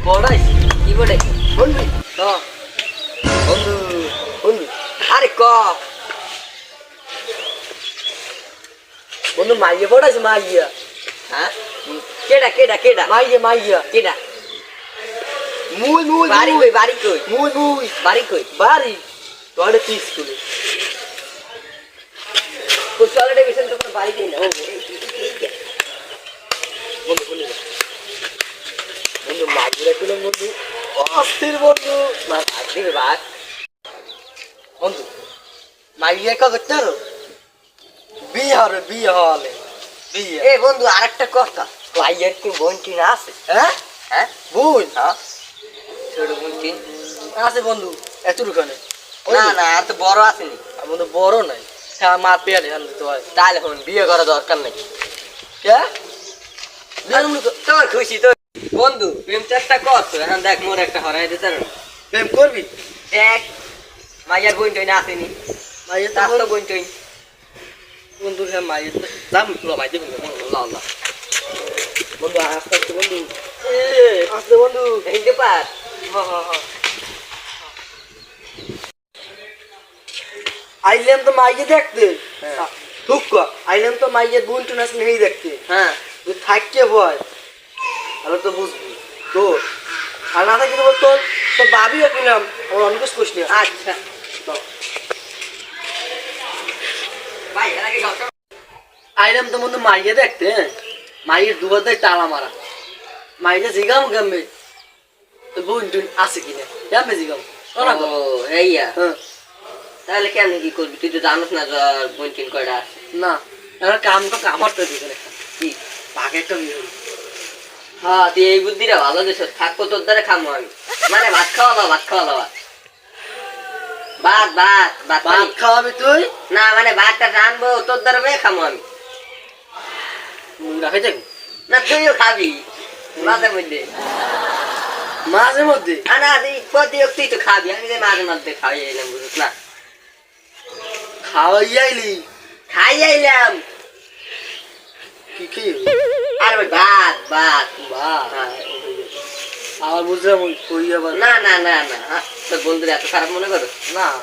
পড়াইছি কি বলে বলবি ক বন্ধু বন্ধু আরে ক বন্ধু মাইয়ে পড়াইছে মাইয়া হ্যাঁ কেডা কেডা কেডা মাইয়া মাইয়া কেডা মুই মুই বাড়ি কই বাড়ি কই মুই মুই বাড়ি কই বাড়ি তোরে কি স্কুলে কোচুয়ালে ডিভিশন তো বাড়ি কই না ও বন্ধু বন্ধু বন্ধু মাইয়া কিলো বন্ধু অস্থির বন্ধু মা দিবে বাস বন্ধু মাইয়া কা করতে আরো বিয়ে হলে বিয়ে এ বন্ধু আরেকটা কথা ভাইয়ের কি বোনটি না আছে হ্যাঁ হ্যাঁ বুঝ হ্যাঁ ছোট বোনটি আছে বন্ধু এতটুখানে না না আর তো বড় আসেনি আমার তো বড় নাই হ্যাঁ মা পেয়ারে জানতে তো হয় তাহলে হন বিয়ে করা দরকার নেই কে তোর খুশি তোর বন্ধু প্রেম চেষ্টা কর তো এখন দেখ মোর একটা হরাই দিতে না প্রেম করবি দেখ মাইয়ার বোন টই না আসেনি মাইয়া তার তো তো বোন টই বন্ধু হ্যাঁ মাইয়া তো দাম পুরো মাই দেবেন আল্লাহ বন্ধু আস্তে আস্তে বন্ধু আস্তে বন্ধু হিন্দে পার আইলাম তো মাইয়ে দেখতে হ্যাঁ। ঠুক আইলাম তো মাইয়ের বোন টুন আসলে নেই দেখতে হ্যাঁ তুই থাকতে ভয় তাহলে তো বুঝবি তোর আর না থাকি তোর তোর তোর ভাবিও কিনাম আমার অনেক কোশ নিয়ে আচ্ছা ভাই এর আগে গাছ আইলাম তো বন্ধু মাইয়ে দেখতে মাইয়ের দুবার দেয় তালা মারা মাইয়ে জিগাম গামবে তো বোন টুন আছে কিনা জানবে জিগাম ও হেইয়া হ্যাঁ তাহলে কেমন কি করবি তুই তো জানোস না জ্বর বোন টিন কয়টা আছে না এবার কাম তো কামড়তে দিবে না কি বাঘে একটা বিয়ে হলো হ্যাঁ তুই এই বুদ্ধিটা ভালো দিস থাকবো তোর দ্বারা খামো আমি মানে ভাত খাওয়া ভাত খাওয়া ভাত ভাত ভাত ভাত পানি। খাওয়াবি তুই না মানে ভাতটা রানবো তোর দ্বারা মেয়ে খামো আমি রাখে যাবি না তুইও খাবি মাঝে মধ্যে মাঝে মধ্যে না তুই প্রতি তুই তো খাবি আমি যে মাঝে মধ্যে খাওয়াই এলাম বুঝিস না খাওয়াই আইলি খাই আইলাম কি কি আর ওই ভাত ভাত বা হ্যাঁ। আবার বুঝলাম ওই আবার না না না না হ্যাঁ, তোর বন্ধুরা এত খারাপ মনে করো না